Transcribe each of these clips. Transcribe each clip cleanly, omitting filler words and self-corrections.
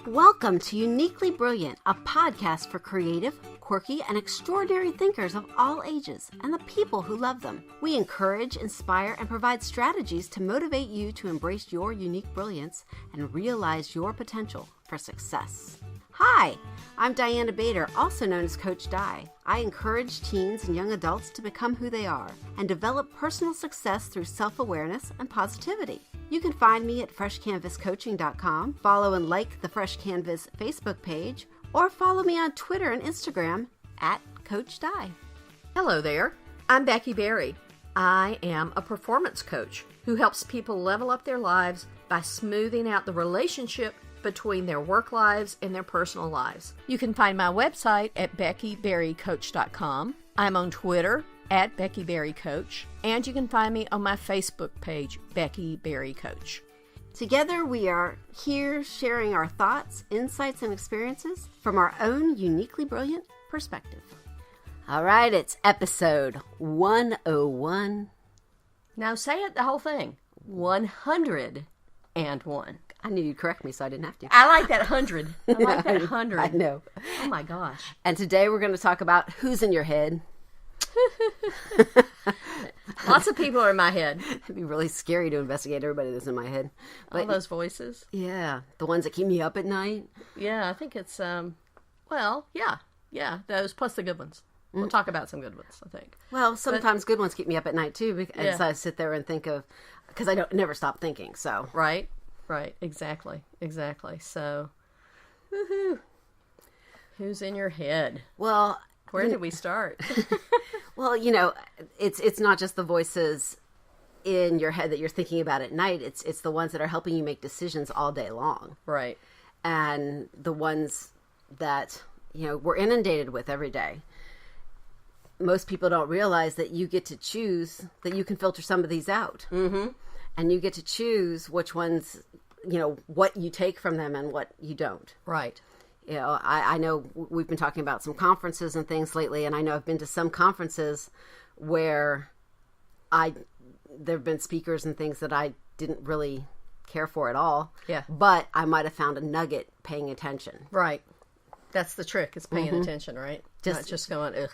Welcome to Uniquely Brilliant, a podcast for creative, quirky, and extraordinary thinkers of all ages and the people who love them. We encourage, inspire, and provide strategies to motivate you to embrace your unique brilliance and realize your potential for success. Hi, I'm Diana Bader, also known as Coach Di. I encourage teens and young adults to become who they are and develop personal success through self-awareness and positivity. You can find me at freshcanvascoaching.com, follow and like the Fresh Canvas Facebook page, or follow me on Twitter and Instagram at Coach Di. Hello there, I'm Becky Berry. I am a performance coach who helps people level up their lives by smoothing out the relationship between their work lives and their personal lives. You can find my website at beckyberrycoach.com. I'm on Twitter at Becky Berry Coach, and you can find me on my Facebook page, Becky Berry Coach. Together we are here sharing our thoughts, insights, and experiences from our own uniquely brilliant perspective. All right, it's episode 101. Now say it, the whole thing. 101. I knew you'd correct me, so I didn't have to. I like that 100. I like that 100. I know. Oh my gosh. And today we're going to talk about who's in your head. Lots of people are in my head. It'd be really scary to investigate everybody that's in my head. But, all those voices. Yeah, the ones that keep me up at night. Yeah, I think it's, yeah, those plus the good ones. We'll talk about some good ones, I think. Well, sometimes good ones keep me up at night too, because I sit there and think of, because I don't never stop thinking. So right, exactly. So, woohoo! Who's in your head? Well, where did we start? Well, you know, it's not just the voices in your head that you're thinking about at night. It's the ones that are helping you make decisions all day long. Right. And the ones that, you know, we're inundated with every day. Most people don't realize that you get to choose, that you can filter some of these out. Mm-hmm. And you get to choose which ones, you know, what you take from them and what you don't. Right. You know, I know we've been talking about some conferences and things lately, and I know I've been to some conferences where there have been speakers and things that I didn't really care for at all. Yeah. But I might have found a nugget paying attention. Right. That's the trick. It's paying attention, right? Not just going, ugh.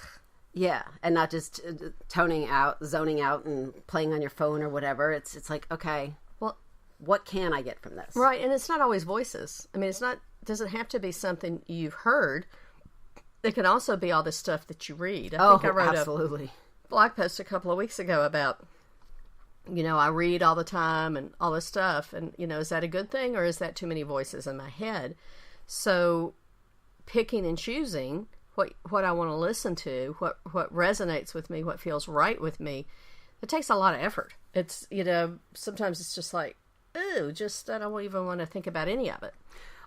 Yeah, and not just zoning out, and playing on your phone or whatever. It's like, okay, well, what can I get from this? Right, and it's not always voices. I mean, doesn't have to be something you've heard. It can also be all this stuff that you read. I think I wrote absolutely. a blog post a couple of weeks ago about, you know, I read all the time and all this stuff. And, you know, is that a good thing or is that too many voices in my head? So picking and choosing what I want to listen to, what resonates with me, what feels right with me, it takes a lot of effort. It's, you know, sometimes it's just like, ooh, I don't even want to think about any of it.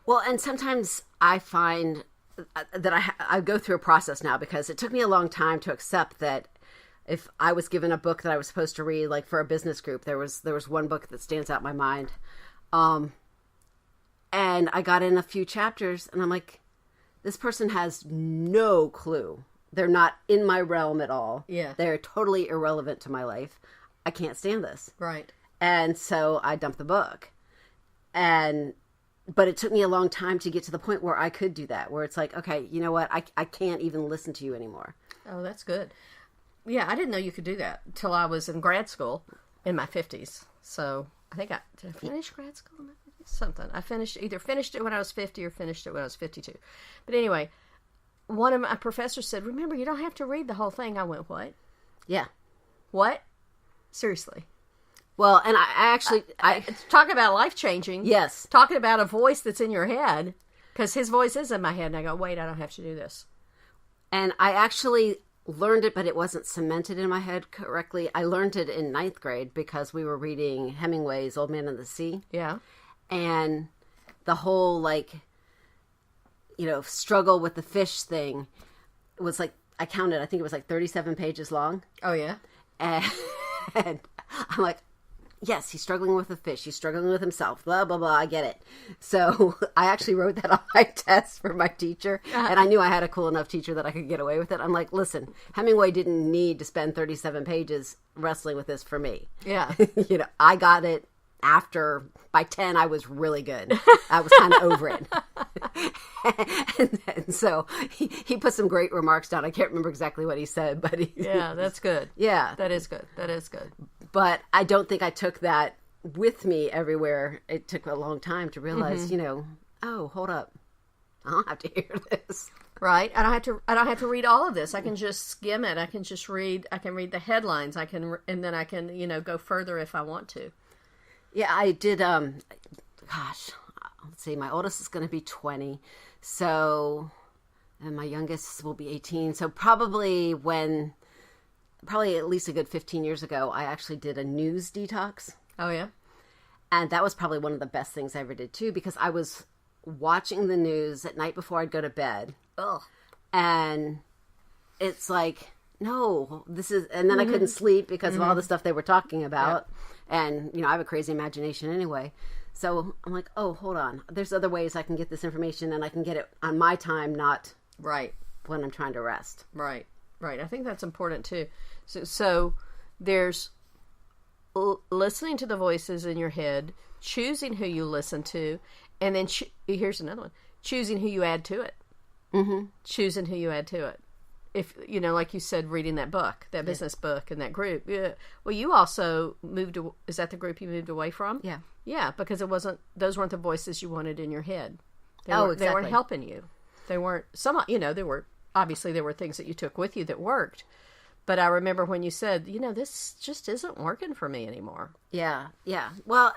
Well, and sometimes I find that I go through a process now, because it took me a long time to accept that if I was given a book that I was supposed to read, like for a business group, there was one book that stands out in my mind. And I got in a few chapters and I'm like, this person has no clue. They're not in my realm at all. Yeah. They're totally irrelevant to my life. I can't stand this. Right. And so I dumped the book. But it took me a long time to get to the point where I could do that, where it's like, okay, you know what? I can't even listen to you anymore. Oh, that's good. Yeah, I didn't know you could do that until I was in grad school in my 50s. So I think did I finish grad school in my 50s? Something. I either finished it when I was 50 or finished it when I was 52. But anyway, one of my professors said, remember, you don't have to read the whole thing. I went, what? Yeah. What? Seriously. Well, and I talk about life-changing. Yes. Talking about a voice that's in your head, because his voice is in my head, and I go, wait, I don't have to do this. And I actually learned it, but it wasn't cemented in my head correctly. I learned it in 9th grade because we were reading Hemingway's Old Man and the Sea. Yeah. And the whole, like, you know, struggle with the fish thing was like, I counted, I think it was like 37 pages long. Oh, yeah? And I'm like, yes, he's struggling with the fish. He's struggling with himself. Blah, blah, blah. I get it. So I actually wrote that on my test for my teacher. And I knew I had a cool enough teacher that I could get away with it. I'm like, listen, Hemingway didn't need to spend 37 pages wrestling with this for me. Yeah. You know, I got it after, by 10, I was really good. I was kind of over it. and so he put some great remarks down. I can't remember exactly what he said, but yeah, that's good. Yeah. That is good. That is good. But I don't think I took that with me everywhere. It took a long time to realize, oh, hold up. I don't have to hear this. Right. I don't have to read all of this. I can just skim it. I can just read. I can read the headlines. And then I can, go further if I want to. Yeah, I did. Let's see. My oldest is going to be 20. So, and my youngest will be 18. So probably at least a good 15 years ago, I actually did a news detox. Oh, yeah. And that was probably one of the best things I ever did too, because I was watching the news at night before I'd go to bed. Ugh. And it's like, no, and then I couldn't sleep because of all the stuff they were talking about. Yep. And, I have a crazy imagination anyway. So I'm like, oh, hold on. There's other ways I can get this information, and I can get it on my time, not right when I'm trying to rest. Right. I think that's important too. So there's listening to the voices in your head, choosing who you listen to, and then here's another one: choosing who you add to it. Mm-hmm. Choosing who you add to it. If like you said, reading that book, that business book, and that group. Yeah. Well, you also moved. Is that the group you moved away from? Yeah. Yeah, because those weren't the voices you wanted in your head. Exactly. They weren't helping you. They weren't. There were things that you took with you that worked. But I remember when you said, this just isn't working for me anymore. Yeah. Well,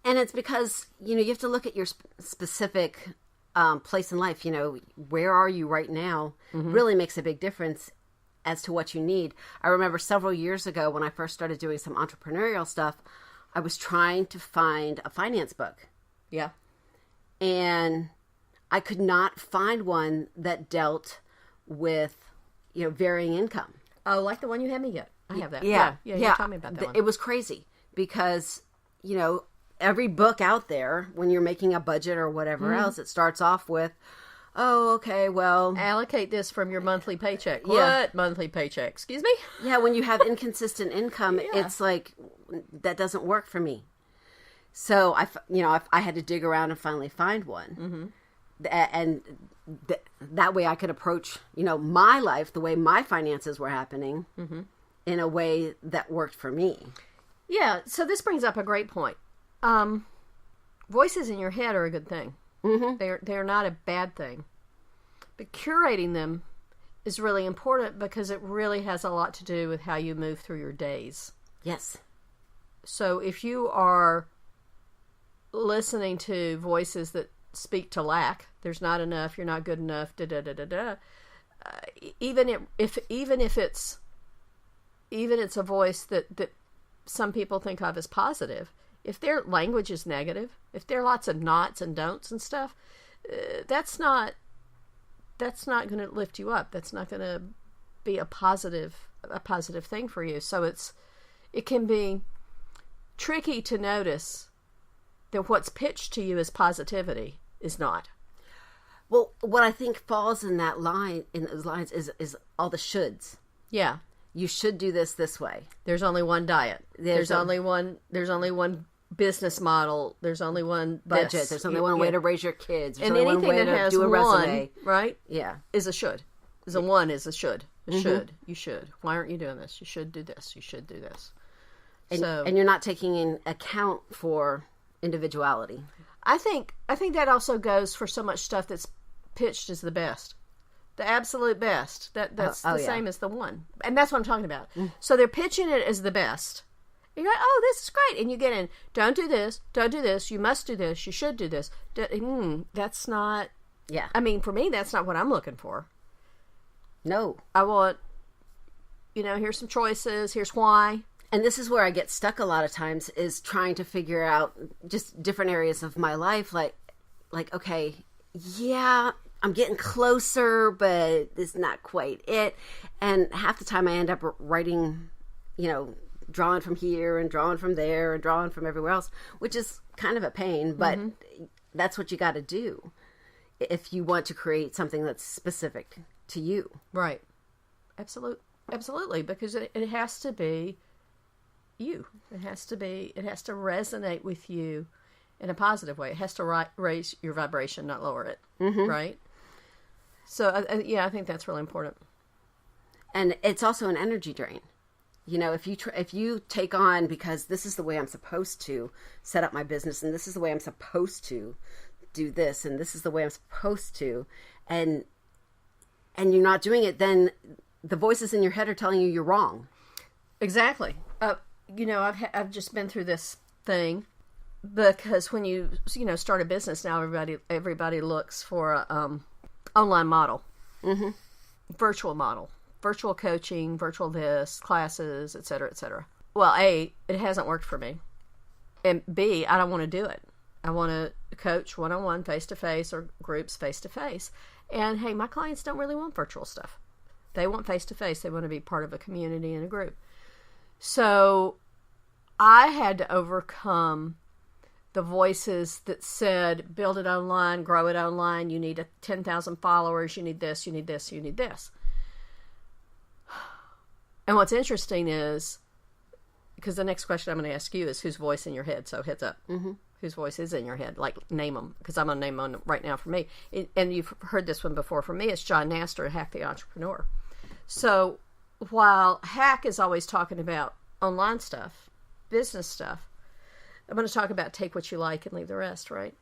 and it's because, you have to look at your specific place in life. Where are you right now really makes a big difference as to what you need. I remember several years ago when I first started doing some entrepreneurial stuff, I was trying to find a finance book. Yeah. And I could not find one that dealt with, varying income. Oh, like the one you had me get. I have that. Yeah. You told me about that one. It was crazy because, every book out there, when you're making a budget or whatever else, it starts off with, oh, okay, well, allocate this from your monthly paycheck. Yeah. What monthly paycheck? Excuse me? Yeah, when you have inconsistent income, it's like, that doesn't work for me. So I had to dig around and finally find one. And that way I could approach, my life, the way my finances were happening in a way that worked for me. Yeah. So this brings up a great point. Voices in your head are a good thing. They're not a bad thing, but curating them is really important because it really has a lot to do with how you move through your days. Yes. So if you are listening to voices that speak to lack, there's not enough, you're not good enough, even if it's a voice that some people think of as positive, if their language is negative, if there are lots of nots and don'ts and stuff, that's not going to lift you up. That's not going to be a positive thing for you. So it can be tricky to notice that what's pitched to you as positivity is not. Well, what I think falls in those lines is all the shoulds. Yeah. You should do this way. There's only one diet. There's only one business model. There's only one budget. There's only one way to raise your kids. There's and only anything one way that to has do a one, resume. right? Yeah. Is a should. One is a should. Should. You should. Why aren't you doing this? You should do this. You should do this. And you're not taking in account for individuality. I think that also goes for so much stuff that's pitched as the best. The absolute best. That's the same as the one. And that's what I'm talking about. So they're pitching it as the best. You go, oh, this is great. And you get in, don't do this, you must do this, you should do this. That's not, I mean, for me, that's not what I'm looking for. No. I want, here's some choices, here's why. And this is where I get stuck a lot of times, is trying to figure out just different areas of my life. Like, okay, yeah, I'm getting closer, but it's not quite it. And half the time I end up writing, drawing from here and drawing from there and drawing from everywhere else, which is kind of a pain, but that's what you got to do if you want to create something that's specific to you. Right. Absolutely. Because it has to be you. It has to resonate with you in a positive way. It has to raise your vibration, not lower it, right? So, I think that's really important. And it's also an energy drain. If you take on, because this is the way I'm supposed to set up my business, and this is the way I'm supposed to do this, and this is the way I'm supposed to, and you're not doing it, then the voices in your head are telling you you're wrong. Exactly. I've just been through this thing, because when you start a business now, everybody looks for a online model, virtual model, virtual coaching, virtual this, classes, et cetera, et cetera. Well, A, it hasn't worked for me, and B, I don't want to do it. I want to coach one-on-one, face-to-face, or groups face-to-face. And hey, my clients don't really want virtual stuff. They want face-to-face. They want to be part of a community and a group. So I had to overcome the voices that said, build it online, grow it online, you need 10,000 followers, you need this, you need this, you need this. And what's interesting is, because the next question I'm going to ask you is whose voice in your head, so heads up. Whose voice is in your head? Like, name them, because I'm going to name one right now for me. And you've heard this one before. For me, it's John Naster, Hack the Entrepreneur. So while Hack is always talking about online stuff, business stuff, I'm going to talk about take what you like and leave the rest, right?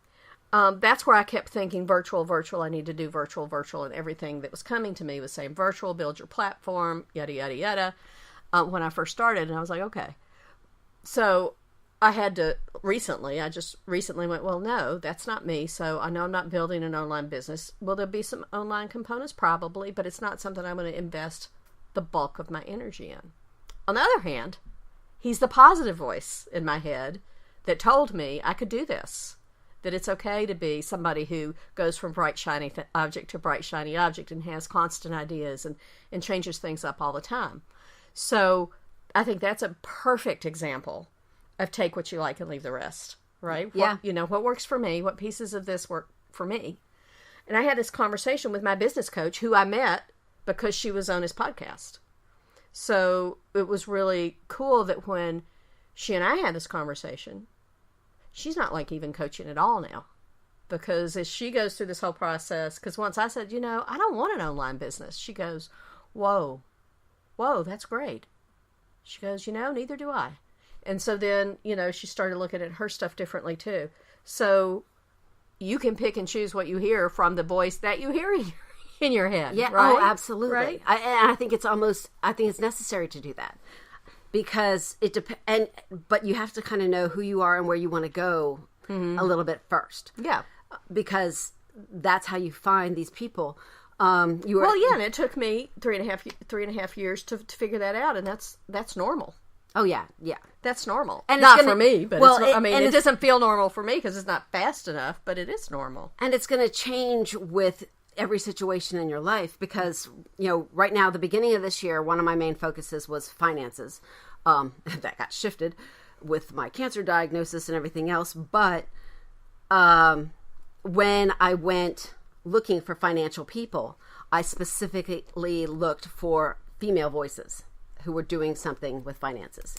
That's where I kept thinking virtual, I need to do virtual, and everything that was coming to me was saying virtual, build your platform, yada, yada, yada, when I first started. And I was like, okay. So I just recently went, well, no, that's not me. So I know I'm not building an online business. Will there be some online components? Probably, but it's not something I'm going to invest the bulk of my energy in. On the other hand, he's the positive voice in my head that told me I could do this, that it's okay to be somebody who goes from bright, shiny object to bright, shiny object and has constant ideas and changes things up all the time. So I think that's a perfect example of take what you like and leave the rest, right? Yeah. What works for me, what pieces of this work for me. And I had this conversation with my business coach, who I met because she was on his podcast. So it was really cool that when she and I had this conversation, she's not like even coaching at all now, because as she goes through this whole process, because once I said, I don't want an online business. She goes, whoa, that's great. She goes, neither do I. And so then, she started looking at her stuff differently too. So you can pick and choose what you hear from the voice that you hear in your head. Yeah. Right? Oh, absolutely. Right? I think it's necessary to do that. Because it depends, but you have to kind of know who you are and where you want to go a little bit first. Yeah, because that's how you find these people. And it took me three and a half years to figure that out, and that's normal. Oh yeah, that's normal. And not for me, but it doesn't doesn't feel normal for me because it's not fast enough, but it is normal. And it's going to change with every situation in your life, because right now, the beginning of this year, one of my main focuses was finances. That got shifted with my cancer diagnosis and everything else. But when I went looking for financial people, I specifically looked for female voices who were doing something with finances,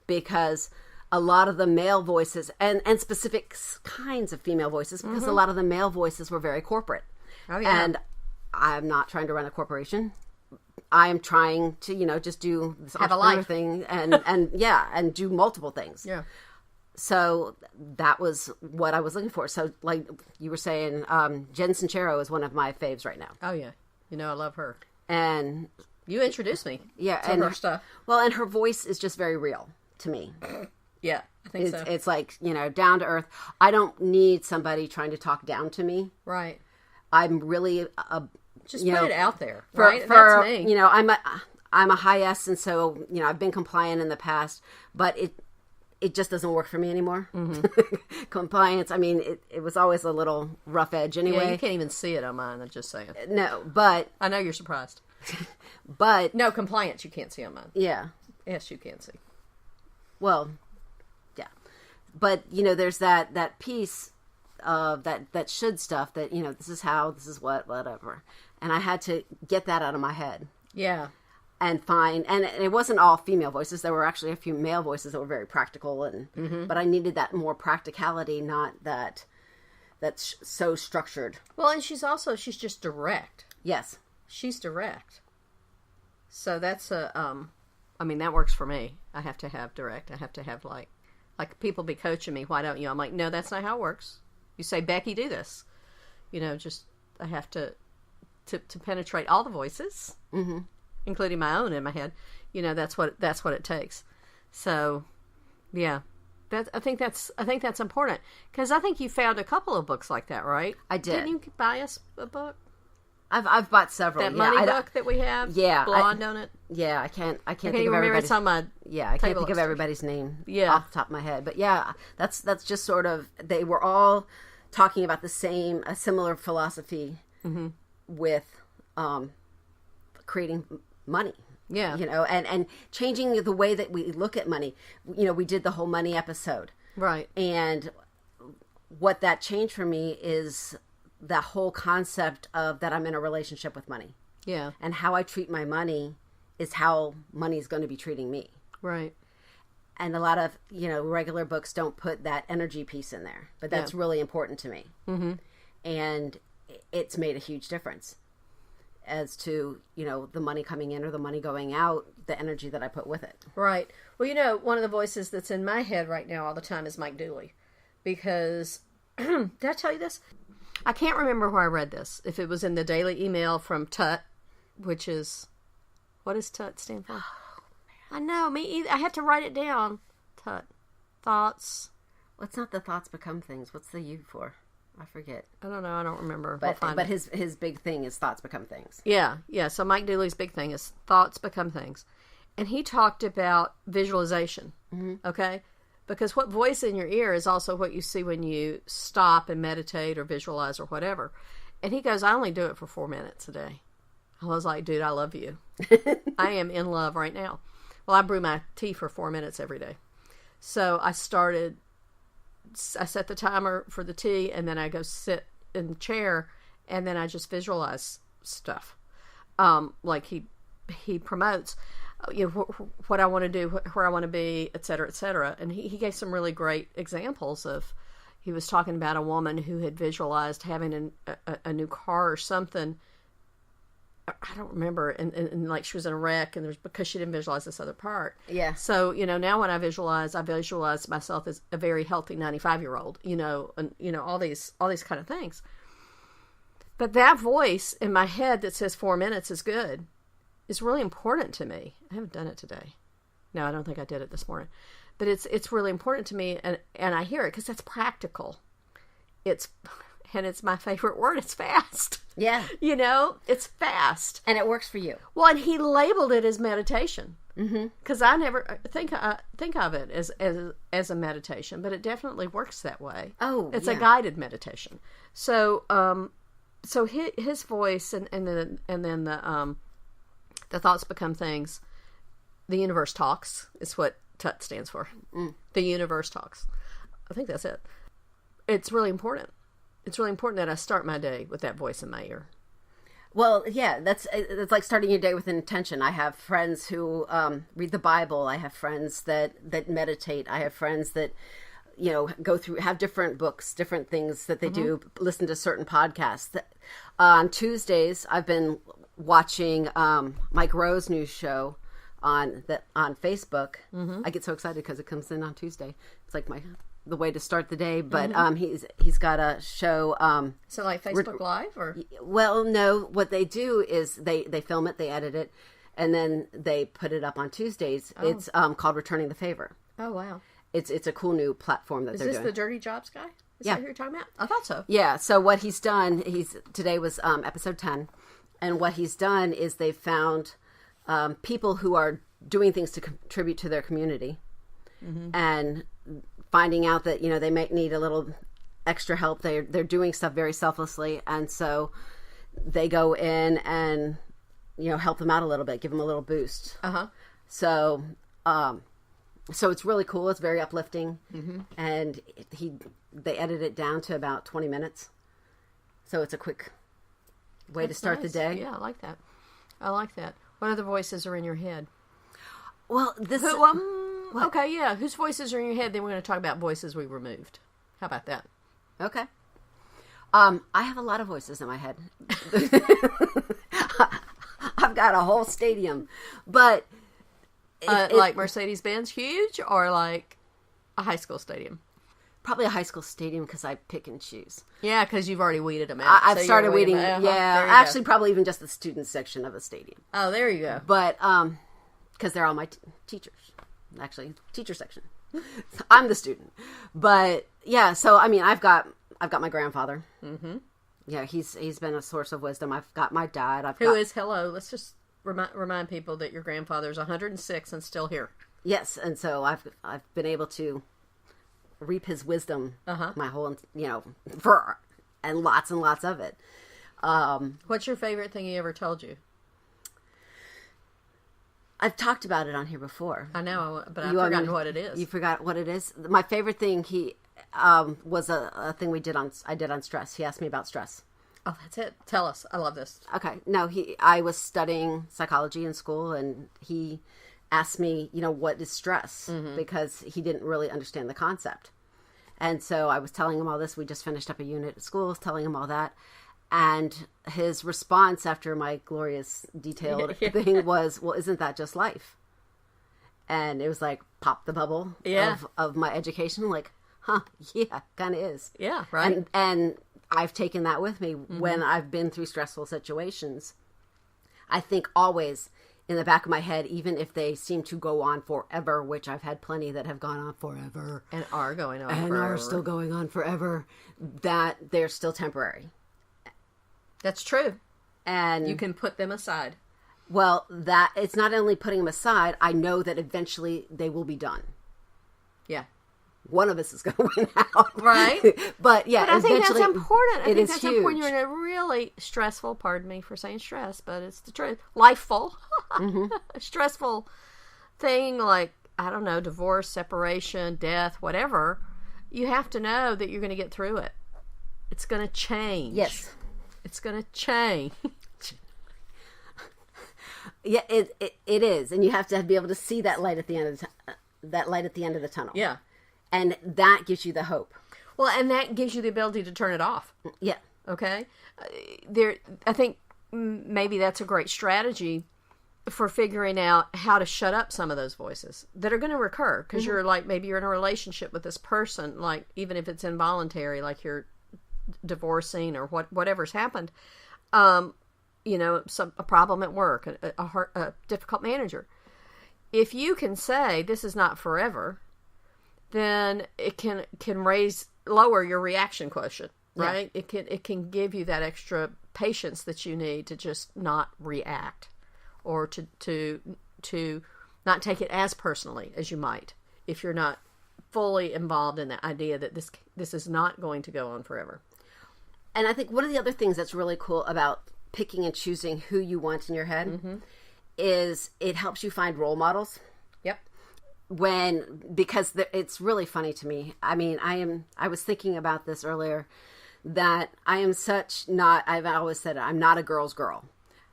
because a lot of the male voices and specific kinds of female voices, because a lot of the male voices were very corporate. Oh, yeah. And I'm not trying to run a corporation. I am trying to, just do this entrepreneur thing and do multiple things. Yeah. So that was what I was looking for. So like you were saying, Jen Sincero is one of my faves right now. Oh yeah. I love her. And you introduced me to her stuff. Well, and her voice is just very real to me. Yeah, I think so. It's like, down to earth. I don't need somebody trying to talk down to me. Right. I'm really just put it out there, right? That's me. I'm a high S, and so I've been compliant in the past, but it just doesn't work for me anymore. Compliance. I mean, it was always a little rough edge anyway. Yeah, you can't even see it on mine. I'm just saying. No, but I know you're surprised. But no, compliance you can't see on mine. Yeah. Yes, you can see. Well, yeah, but there's that piece of that should stuff that this is how, this is what, whatever. And I had to get that out of my head. Yeah. and find, and it wasn't all female voices. There were actually a few male voices that were very practical, and but I needed that more practicality, not that's so structured. Well, and she's just direct. Yes. She's direct. So that's I mean, that works for me. I have to have direct. I have to have like people be coaching me. Why don't you? I'm like, no, that's not how it works. You say, Becky, do this. Just I have to penetrate all the voices, including my own in my head. That's what it takes. So, yeah, I think that's important, because I think you found a couple of books like that, right? I did. Didn't you buy us a book? I've bought several. That money book that we have. Yeah, blonde on it. Yeah, I can't think of remember. It's on my I can't think of everybody's name. Off the top of my head. But yeah, that's just sort of, they were all talking about a similar philosophy with creating money. Yeah, and changing the way that we look at money. We did the whole money episode, right? And what that changed for me is the whole concept of that I'm in a relationship with money. Yeah. And how I treat my money is how money is going to be treating me. Right. And a lot of, regular books don't put that energy piece in there. But that's really important to me. Mm-hmm. And it's made a huge difference as to, the money coming in or the money going out, the energy that I put with it. Right. Well, one of the voices that's in my head right now all the time is Mike Dooley. Because, did I tell you this? I can't remember where I read this. If it was in the daily email from Tut, which is, what does Tut stand for? I know, me either. I had to write it down. Tut. Thoughts. What's not the thoughts become things? What's the U for? I forget. I don't know. I don't remember. But his big thing is thoughts become things. Yeah. So Mike Dooley's big thing is thoughts become things. And he talked about visualization. Mm-hmm. Okay? Because what voice in your ear is also what you see when you stop and meditate or visualize or whatever. And he goes, I only do it for 4 minutes a day. I was like, dude, I love you. I am in love right now. Well, I brew my tea for 4 minutes every day. So I set the timer for the tea, and then I go sit in the chair, and then I just visualize stuff. Like he promotes. What I want to do, where I want to be, et cetera, et cetera. And he gave some really great examples of, he was talking about a woman who had visualized having a new car or something. I don't remember. And like she was in a wreck, and because she didn't visualize this other part. Yeah. So, now when I visualize myself as a very healthy 95-year-old, and, all these kind of things. But that voice in my head that says 4 minutes is good is really important to me. I haven't done it today. No, I don't think I did it this morning. But it's really important to me, and I hear it because that's practical. It's my favorite word. It's fast. Yeah. It's fast. And it works for you. Well, and he labeled it as meditation. Because I never think of it as a meditation, but it definitely works that way. Oh, it's a guided meditation. So his voice and then the thoughts become things. The universe talks is what TUT stands for. The universe talks. I think that's it. It's really important. It's really important that I start my day with that voice in my ear. Well, yeah, it's like starting your day with an intention. I have friends who read the Bible. I have friends that meditate. I have friends that, go through, have different books, different things that they do, listen to certain podcasts. On Tuesdays, I've been watching Mike Rowe's new show on Facebook. I get so excited because it comes in on Tuesday. It's like the way to start the day. But he's got a show. So like Facebook Live, or? Well, no. What they do is they film it, they edit it, and then they put it up on Tuesdays. Oh. It's called Returning the Favor. Oh wow! It's a cool new platform that they're doing. Is this the Dirty Jobs guy? Is that who you're talking about? I thought so. Yeah. So what he's done, today was episode 10. And what he's done is they've found people who are doing things to contribute to their community, and finding out that they might need a little extra help. They're doing stuff very selflessly, and so they go in and help them out a little bit, give them a little boost. So it's really cool. It's very uplifting, and they edit it down to about 20 minutes, so it's a quick way to start the day. Yeah, I like that. What other voices are in your head? Well, this... Okay, yeah. Whose voices are in your head? Then we're going to talk about voices we removed. How about that? Okay. I have a lot of voices in my head. I've got a whole stadium. But... like Mercedes-Benz huge, or like a high school stadium? Probably a high school stadium, because I pick and choose. Yeah, because you've already weeded them out. I've started weeding. Yeah, actually, probably even just the student section of the stadium. Oh, there you go. But because they're all my teachers, actually, teacher section. I'm the student. But yeah, so I mean, I've got my grandfather. Mm-hmm. Yeah, he's been a source of wisdom. I've got my dad. Let's just remind people that your grandfather's 106 and still here. Yes, and so I've been able to reap his wisdom my whole, and lots of it. What's your favorite thing he ever told you? I've talked about it on here before. I know, but I've forgotten what it is. You forgot what it is? My favorite thing he was a thing I did on stress. He asked me about stress. Oh, that's it. Tell us. I love this. Okay. No, I was studying psychology in school, and he asked me, what is stress? Mm-hmm. Because he didn't really understand the concept. And so I was telling him all this. We just finished up a unit at school, telling him all that. And his response after my glorious detailed thing was, well, isn't that just life? And it was like, pop the bubble of my education. Like, yeah, kind of is. Yeah, right. And I've taken that with me when I've been through stressful situations. I think always in the back of my head, even if they seem to go on forever, which I've had plenty that have gone on forever. And are going on and forever. And are still going on forever, that they're still temporary. That's true. And you can put them aside. Well, that it's not only putting them aside, I know that eventually they will be done. Yeah. One of us is going to win out. Right. But yeah, I think that's important. I think that's huge. important. You're in a really stressful, pardon me for saying stress, but it's the truth, lifeful, stressful thing like, I don't know, divorce, separation, death, whatever. You have to know that you're going to get through it. It's going to change. Yes. It's going to change. Yeah, it is. And you have to be able to see that light at the end of the tunnel. Yeah. And that gives you the hope. Well, and that gives you the ability to turn it off. Yeah. Okay? I think maybe that's a great strategy for figuring out how to shut up some of those voices that are going to recur. Because you're like, maybe you're in a relationship with this person, like, even if it's involuntary, like you're divorcing or whatever's happened. A problem at work, a difficult manager. If you can say, this is not forever, then it can lower your reaction quotient, right? Yeah. It can give you that extra patience that you need to just not react, or to not take it as personally as you might if you're not fully involved in the idea that this is not going to go on forever. And I think one of the other things that's really cool about picking and choosing who you want in your head is it helps you find role models. Yep. Because it's really funny to me. I mean, I was thinking about this earlier, that I've always said I'm not a girl's girl.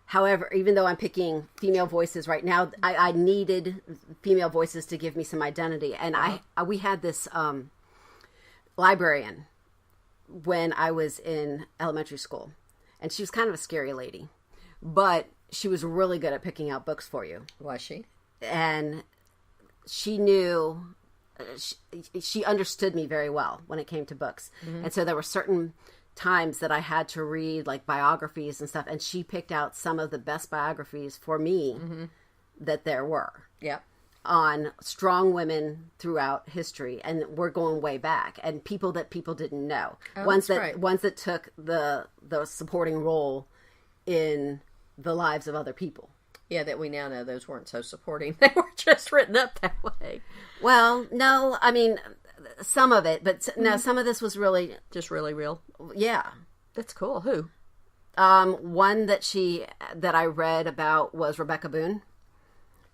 However, even though I'm picking female voices right now, I needed female voices to give me some identity. And we had this librarian when I was in elementary school, and she was kind of a scary lady, but she was really good at picking out books for you. Was she? And she knew, she understood me very well when it came to books. Mm-hmm. And so there were certain times that I had to read like biographies and stuff, and she picked out some of the best biographies for me that there were. Yep. On strong women throughout history, and we're going way back, and people that people didn't know. Ones that took the supporting role in the lives of other people. Yeah, that we now know those weren't so supporting. They were just written up that way. Well, no, I mean, some of it, but no, some of this was really... Just really real? Yeah. That's cool. Who? One that I read about was Rebecca Boone,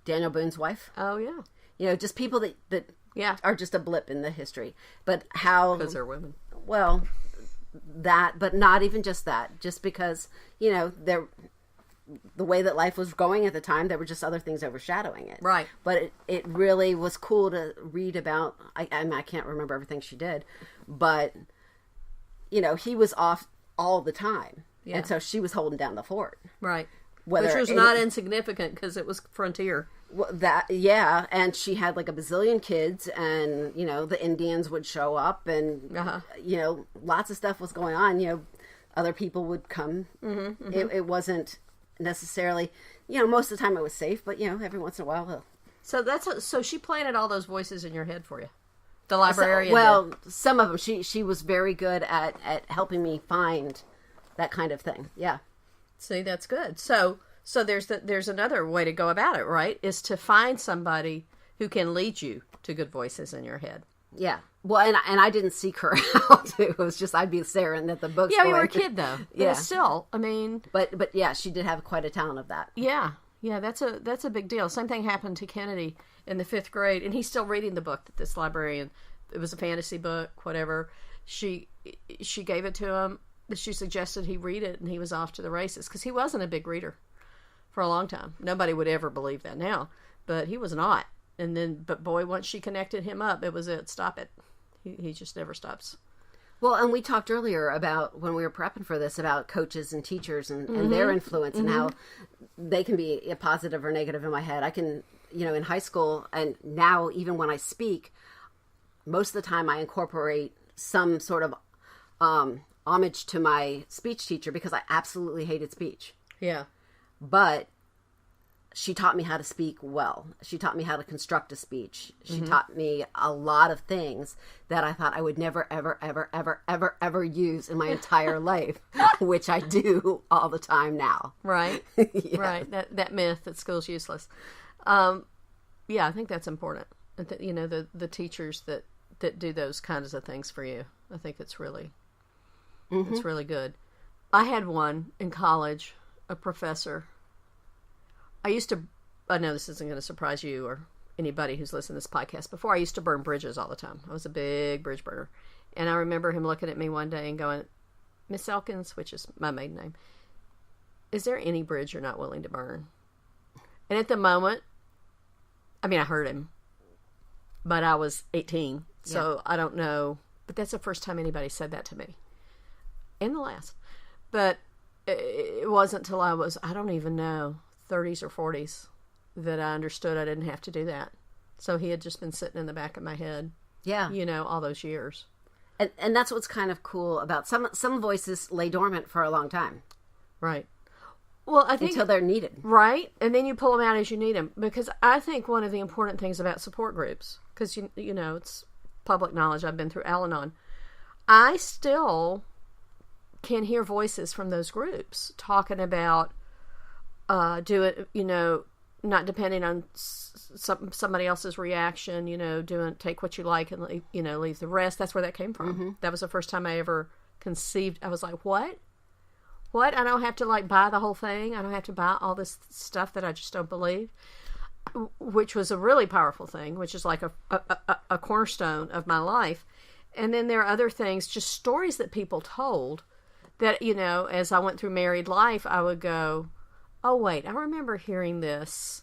Daniel Boone's wife. Oh, yeah. Just people that are just a blip in the history. But how... Because they're women. Well, that, but not even just that. Just because, they're... the way that life was going at the time, there were just other things overshadowing it. Right. But it really was cool to read about. I can't remember everything she did, but he was off all the time, and so she was holding down the fort. Right. Which was not insignificant because it was frontier. Well, and she had like a bazillion kids, and the Indians would show up, and lots of stuff was going on. Other people would come. Mm-hmm, mm-hmm. It wasn't necessarily, most of the time it was safe, but every once in a while. So she planted all those voices in your head for you. The librarian. Some of them. She was very good at helping me find that kind of thing. Yeah. See, that's good. So there's another way to go about it, right? Is to find somebody who can lead you to good voices in your head. Yeah. Well, and I didn't seek her out. It was just I'd be staring at the books. Yeah, you were a kid though. Yeah. But still, I mean. But yeah, she did have quite a talent of that. Yeah. Yeah, that's a big deal. Same thing happened to Kennedy in the 5th grade, and he's still reading the book that this librarian. It was a fantasy book, whatever. She gave it to him. She suggested he read it, and he was off to the races because he wasn't a big reader for a long time. Nobody would ever believe that now, but he was not. But boy, once she connected him up, it was it. Stop it. He just never stops. Well, and we talked earlier about, when we were prepping for this, about coaches and teachers and their influence and how they can be a positive or negative in my head. I can, in high school and now even when I speak, most of the time I incorporate some sort of homage to my speech teacher because I absolutely hated speech. Yeah. But she taught me how to speak well. She taught me how to construct a speech. She taught me a lot of things that I thought I would never, ever, ever, ever, ever, ever use in my entire life, which I do all the time now. Right. Yeah. Right. That myth that school's useless. Yeah, I think that's important. The teachers that do those kinds of things for you. I think it's really good. I had one in college, a professor. I know this isn't going to surprise you or anybody who's listened to this podcast before. I used to burn bridges all the time. I was a big bridge burner. And I remember him looking at me one day and going, Miss Elkins, which is my maiden name, is there any bridge you're not willing to burn? And at the moment, I heard him, but I was 18. So I don't know. But that's the first time anybody said that to me. And the last. But it wasn't until I was, I don't even know, 30s or 40s that I understood I didn't have to do that. So he had just been sitting in the back of my head. Yeah. All those years. And that's what's kind of cool about some voices lay dormant for a long time. Right. Well, I think until they're needed. Right. And then you pull them out as you need them. Because I think one of the important things about support groups, because it's public knowledge, I've been through Al-Anon. I still can hear voices from those groups talking about not depending on somebody else's reaction, take what you like and leave the rest. That's where that came from. Mm-hmm. That was the first time I ever conceived. I was like, what? I don't have to buy the whole thing. I don't have to buy all this stuff that I just don't believe, which was a really powerful thing, which is like a cornerstone of my life. And then there are other things, just stories that people told that, as I went through married life, I would go, oh, wait, I remember hearing this.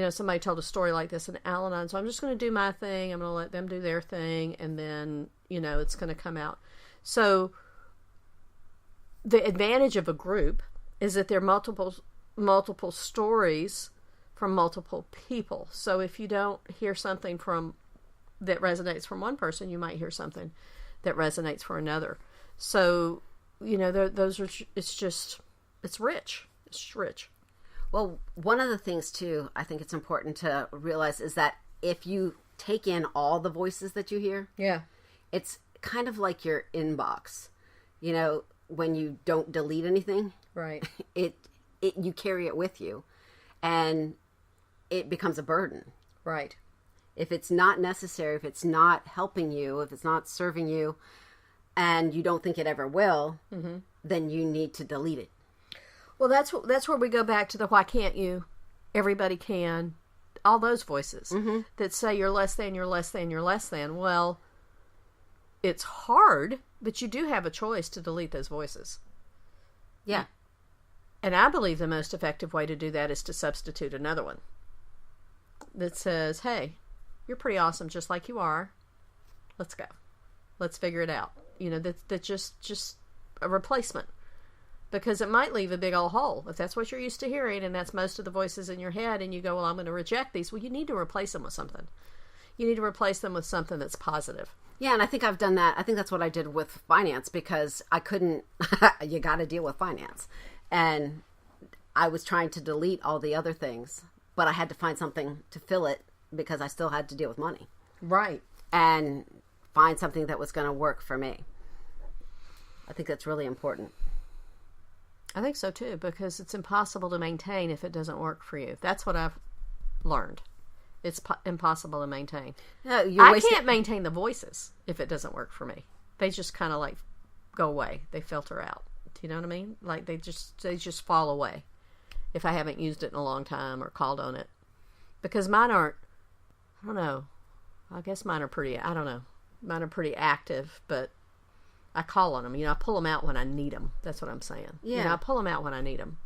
Somebody told a story like this in Al-Anon, so I'm just going to do my thing. I'm going to let them do their thing, and then, it's going to come out. So the advantage of a group is that there are multiple stories from multiple people. So if you don't hear something that resonates from one person, you might hear something that resonates for another. So, those are, it's rich. It's rich. Well, one of the things, too, I think it's important to realize is that if you take in all the voices that you hear, it's kind of like your inbox. When you don't delete anything, right? You carry it with you, and it becomes a burden. Right. If it's not necessary, if it's not helping you, if it's not serving you, and you don't think it ever will, then you need to delete it. Well, that's where we go back to the why can't you? Everybody can. All those voices that say you're less than, you're less than, you're less than. Well, it's hard, but you do have a choice to delete those voices. Yeah. And I believe the most effective way to do that is to substitute another one that says, hey, you're pretty awesome just like you are. Let's go. Let's figure it out. You know, that's just a replacement. Because it might leave a big old hole. If that's what you're used to hearing and that's most of the voices in your head and you go, well, I'm going to reject these. Well, you need to replace them with something. You need to replace them with something that's positive. Yeah, and I think I've done that. I think that's what I did with finance because I couldn't, you got to deal with finance. And I was trying to delete all the other things, but I had to find something to fill it because I still had to deal with money. Right. And find something that was going to work for me. I think that's really important. I think so too, because it's impossible to maintain if it doesn't work for you. That's what I've learned. It's impossible to maintain. No, I can't maintain the voices if it doesn't work for me. They just kind of like go away. They filter out. Do you know what I mean? Like they just fall away if I haven't used it in a long time or called on it. Because mine aren't, I don't know. I guess mine are pretty, I don't know. Mine are pretty active, but I call on them. You know, I pull them out when I need them. That's what I'm saying. Yeah. You know, I pull them out when I need them.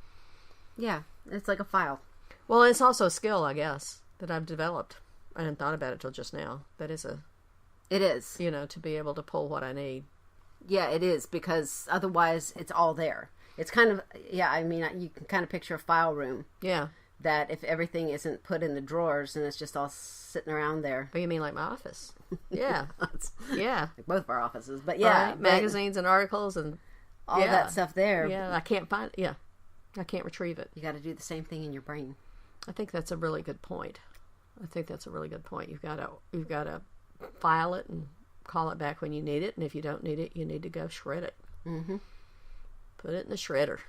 Yeah, it's like a file. Well, it's also a skill, I guess, that I've developed. I hadn't thought about it till just now. That is It is. You know, to be able to pull what I need. Yeah, it is, because otherwise it's all there. It's kind of, yeah, I mean, you can kind of picture a file room. Yeah. That if everything isn't put in the drawers and it's just all sitting around there. Oh, you mean like my office? Yeah. Yeah. Like both of our offices. But yeah. Right. Magazines and articles and all that stuff there. Yeah, I can't find it. Yeah. I can't retrieve it. You got to do the same thing in your brain. I think that's a really good point. You've got to file it and call it back when you need it. And if you don't need it, you need to go shred it. Mm-hmm. Put it in the shredder.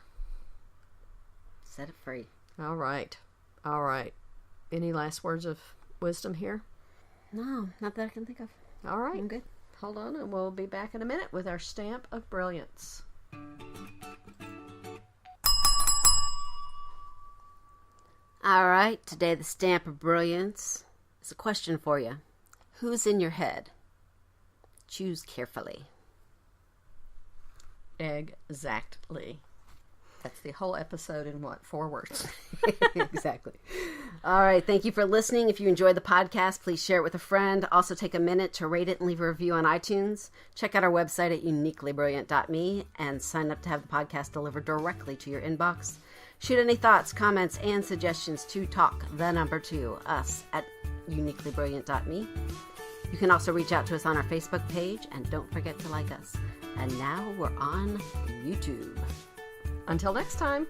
Set it free. All right. Any last words of wisdom here? No, not that I can think of. All right. I'm good. Hold on, and we'll be back in a minute with our stamp of brilliance. All right. Today, the stamp of brilliance is a question for you. Who's in your head? Choose carefully. Exactly. That's the whole episode in 4 words? Exactly. All right. Thank you for listening. If you enjoyed the podcast, please share it with a friend. Also take a minute to rate it and leave a review on iTunes. Check out our website at uniquelybrilliant.me and sign up to have the podcast delivered directly to your inbox. Shoot any thoughts, comments, and suggestions to us at uniquelybrilliant.me. You can also reach out to us on our Facebook page, and don't forget to like us. And now we're on YouTube. Until next time.